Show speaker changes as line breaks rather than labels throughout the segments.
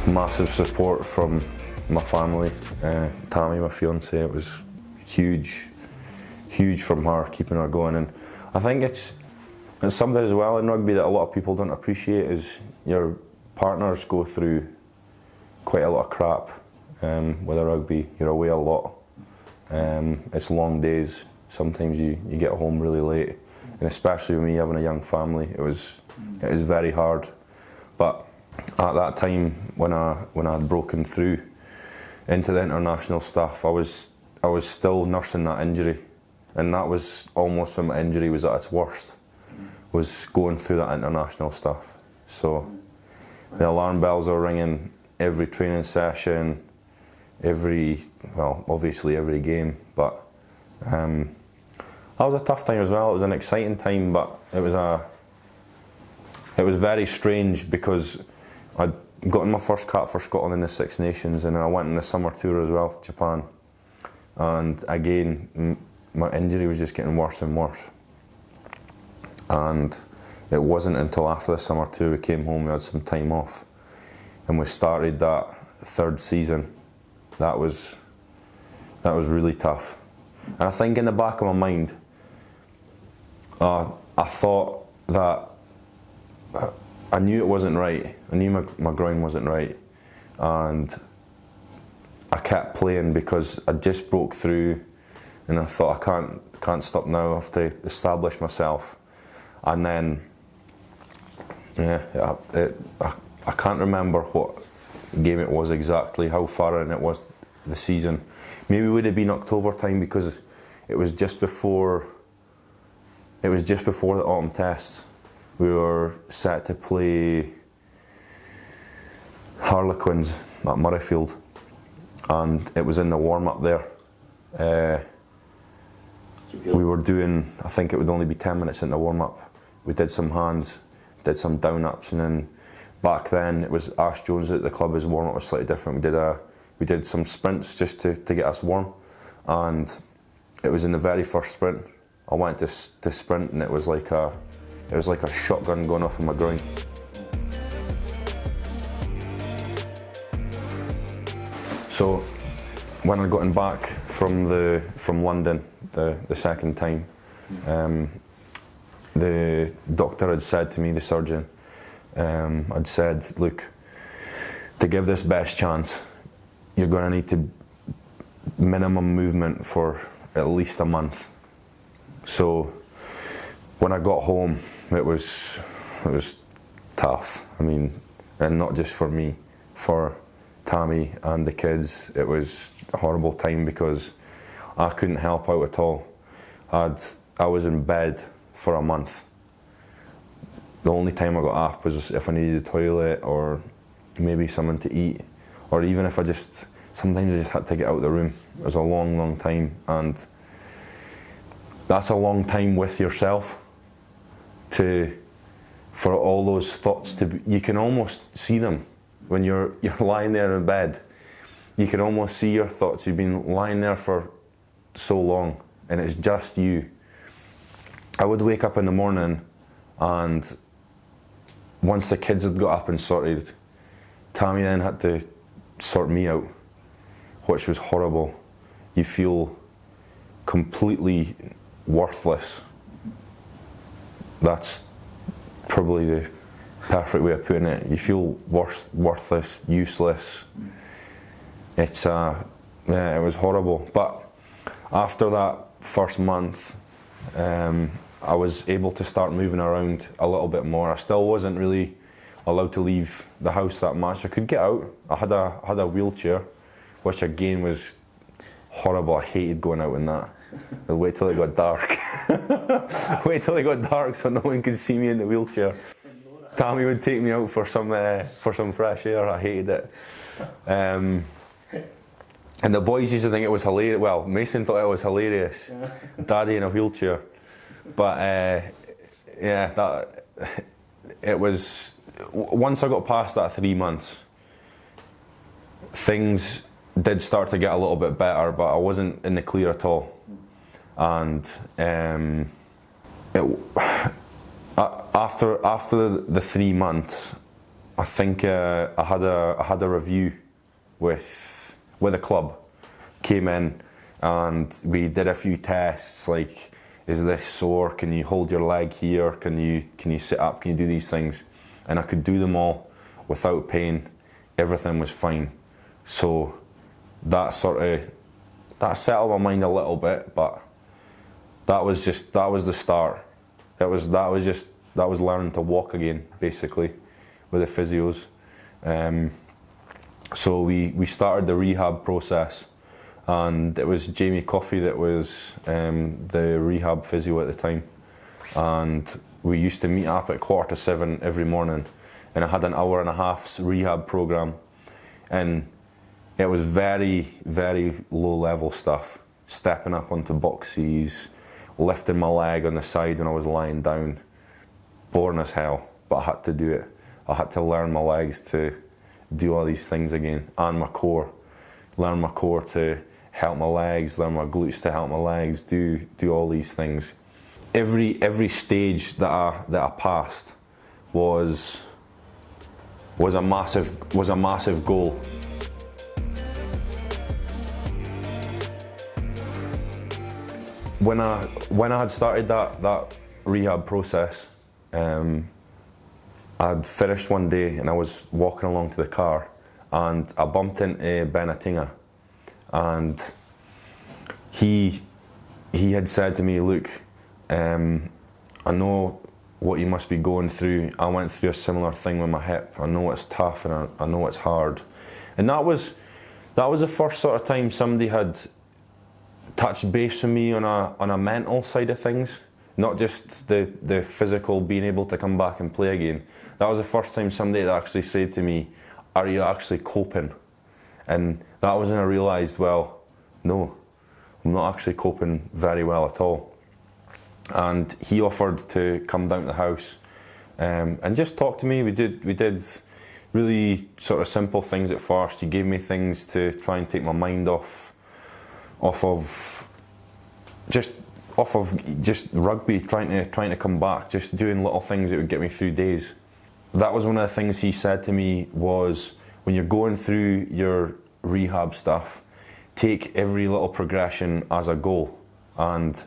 massive support from my family. Tammy, my fiance, it was huge from her, keeping her going. And I think it's something as well in rugby that a lot of people don't appreciate, is your partners go through quite a lot of crap with a rugby. You're away a lot. It's long days. Sometimes you get home really late, and especially with me having a young family, it was very hard. But at that time, when I had broken through into the international stuff, I was still nursing that injury, and that was almost when my injury was at its worst, was going through that international stuff. So the alarm bells are ringing every training session, obviously every game. But that was a tough time as well. It was an exciting time, but it was very strange because I'd gotten my first cap for Scotland in the Six Nations, and then I went on the summer tour as well to Japan. And again, my injury was just getting worse and worse. And it wasn't until after the summer tour we came home, we had some time off, and we started that third season. That was really tough. And I think in the back of my mind, I thought that I knew it wasn't right. I knew my groin wasn't right, and I kept playing because I just broke through, and I thought I can't stop now. I have to establish myself. And then, I can't remember what game it was exactly, how far in it was the season. Maybe it would have been October time, because it was just before the autumn tests. We were set to play Harlequins at Murrayfield, and it was in the warm-up there. We were doing, I think it would only be 10 minutes in the warm-up. We did some hands, did some down-ups, and then back then it was Ash Jones at the club. His warm-up was slightly different. We did some sprints just to get us warm, and it was in the very first sprint. I went to sprint, and it was like a shotgun going off in my groin. So when I'd gotten back from London the second time, the doctor had said to me, the surgeon, had said, look, to give this best chance, you're going to need to minimum movement for at least a month. So when I got home, it was tough. I mean, and not just for me, for Tammy and the kids. It was a horrible time because I couldn't help out at all. I was in bed for a month. The only time I got up was if I needed the toilet, or maybe something to eat, or even if sometimes I just had to get out of the room. It was a long time, and that's a long time with yourself for all those thoughts you can almost see them when you're lying there in bed. You can almost see your thoughts. You've been lying there for so long, and it's just you. I would wake up in the morning, and once the kids had got up and sorted, Tammy then had to sort me out, which was horrible. You feel completely worthless. That's probably the perfect way of putting it. You feel worthless, useless. It was horrible. But after that first month, I was able to start moving around a little bit more. I still wasn't really allowed to leave the house that much. I could get out. I had a wheelchair, which again was horrible. I hated going out in that. I'd wait till it got dark. Wait till it got dark so no one could see me in the wheelchair. Tammy would take me out for some fresh air. I hated it. And the boys used to think it was hilarious. Well, Mason thought it was hilarious. Daddy in a wheelchair. But it was, once I got past that 3 months, things did start to get a little bit better, but I wasn't in the clear at all. And after the 3 months, I think I had a review with a club. Came in and we did a few tests, like, is this sore? Can you hold your leg here? Can you sit up? Can you do these things? And I could do them all without pain. Everything was fine. So that settled my mind a little bit, but that was the start. That was learning to walk again, basically, with the physios. So we started the rehab process, and it was Jamie Coffey that was the rehab physio at the time. And we used to meet up at 7:15 every morning, and I had an hour and a half's rehab program, and it was very, very low level stuff. Stepping up onto boxes, lifting my leg on the side when I was lying down. Boring as hell, but I had to do it. I had to learn my legs to do all these things again, and my core. Learn my core to help my legs, learn my glutes to help my legs, do all these things. Every stage that I passed was a massive goal. When I had started that rehab process, I'd finished one day and I was walking along to the car, and I bumped into Benatinga, and he had said to me, "Look, I know what you must be going through. I went through a similar thing with my hip. I know it's tough and I know it's hard." And that was the first sort of time somebody had touched base with me on a mental side of things, not just the physical being able to come back and play again. That was the first time somebody had actually said to me, "Are you actually coping?" And that was when I realised, well, no, I'm not actually coping very well at all. And he offered to come down to the house and just talk to me. We did really sort of simple things at first. He gave me things to try and take my mind off of just rugby, trying to come back, just doing little things that would get me through days. That was one of the things he said to me was, when you're going through your rehab stuff, take every little progression as a goal, and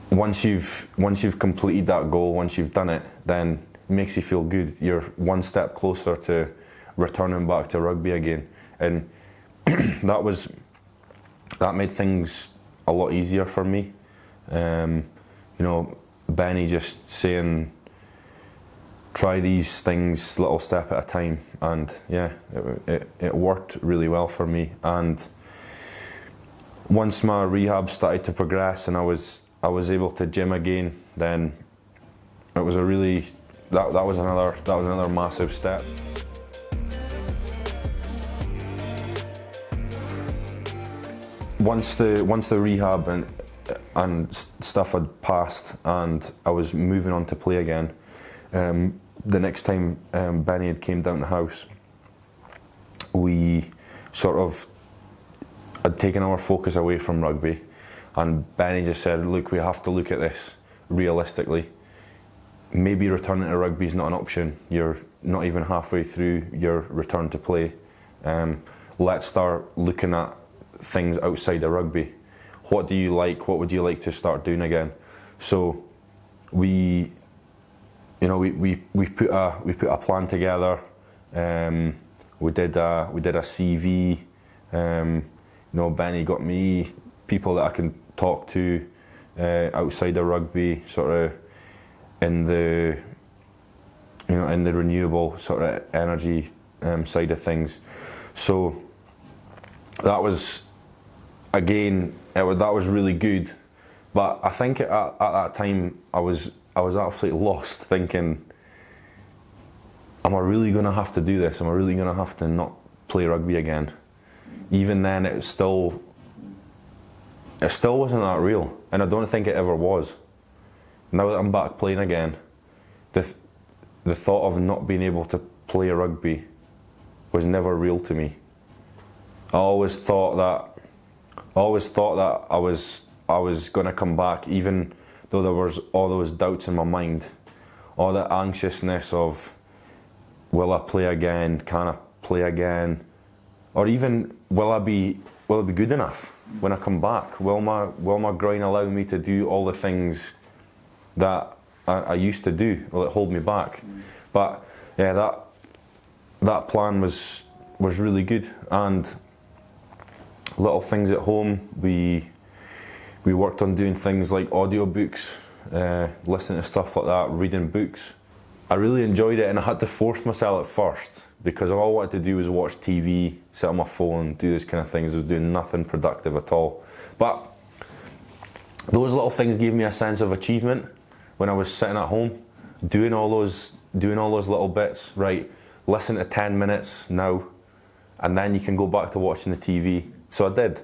once you've completed that goal, once you've done it, then it makes you feel good. You're one step closer to returning back to rugby again, and that made things a lot easier for me. Benny just saying, try these things little step at a time, and yeah, it worked really well for me. And once my rehab started to progress and I was able to gym again, then it was that was another massive step. Once the rehab and stuff had passed and I was moving on to play again, the next time Benny had came down the house, we sort of had taken our focus away from rugby, and Benny just said, "Look, we have to look at this realistically. Maybe returning to rugby is not an option. You're not even halfway through your return to play. Let's start looking at things outside of rugby. What do you like? What would you like to start doing again?" So we put a plan together. We did a CV. Benny got me people that I can talk to outside of rugby, sort of in the renewable sort of energy side of things. So that was, again, that was really good. But I think at that time I was absolutely lost, thinking, am I really going to have to do this? Am I really going to have to not play rugby again? Even then, it still wasn't that real, and I don't think it ever was. Now that I'm back playing again, the thought of not being able to play rugby was never real to me. I always thought that I was going to come back, even though there was all those doubts in my mind, all that anxiousness of, will I play again? Can I play again? Or even, will it be good enough when I come back? Will my groin allow me to do all the things that I used to do? Will it hold me back? But yeah, that plan was really good. And little things at home, we worked on doing things like audiobooks, listening to stuff like that, reading books. I really enjoyed it, and I had to force myself at first because all I wanted to do was watch TV, sit on my phone, do these kind of things. I was doing nothing productive at all. But those little things gave me a sense of achievement when I was sitting at home, doing all those little bits. Right, listen to 10 minutes now, and then you can go back to watching the TV. So I did.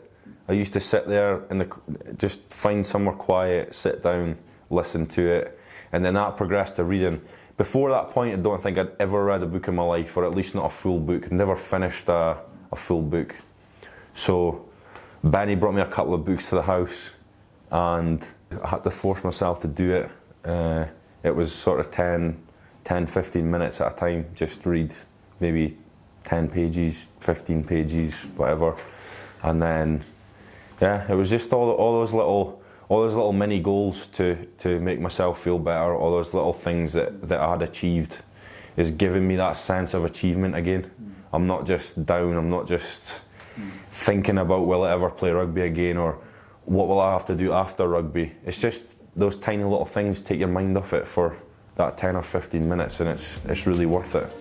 I used to sit there and just find somewhere quiet, sit down, listen to it, and then that progressed to reading. Before that point, I don't think I'd ever read a book in my life, or at least not a full book. Never finished a full book. So Benny brought me a couple of books to the house, and I had to force myself to do it. It was sort of 10, 15 minutes at a time, just read maybe 10 pages, 15 pages, whatever. And then, yeah, it was just all those little mini goals to make myself feel better, all those little things that I had achieved is giving me that sense of achievement again. I'm not just down, I'm not just thinking about will I ever play rugby again, or what will I have to do after rugby. It's just those tiny little things take your mind off it for that 10 or 15 minutes, and it's really worth it.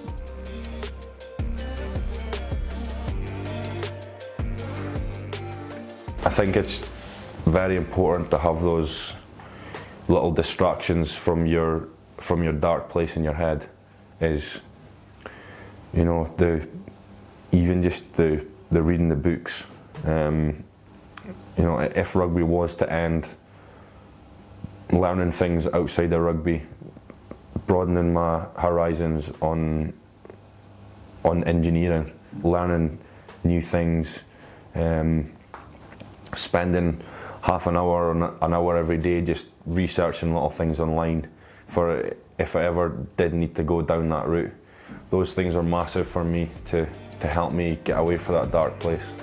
I think it's very important to have those little distractions from your dark place in your head. Is, you know, even just the reading the books. You know, if rugby was to end, learning things outside of rugby, broadening my horizons on engineering, learning new things, spending half an hour or an hour every day just researching little things online for if I ever did need to go down that route. Those things are massive for me to help me get away from that dark place.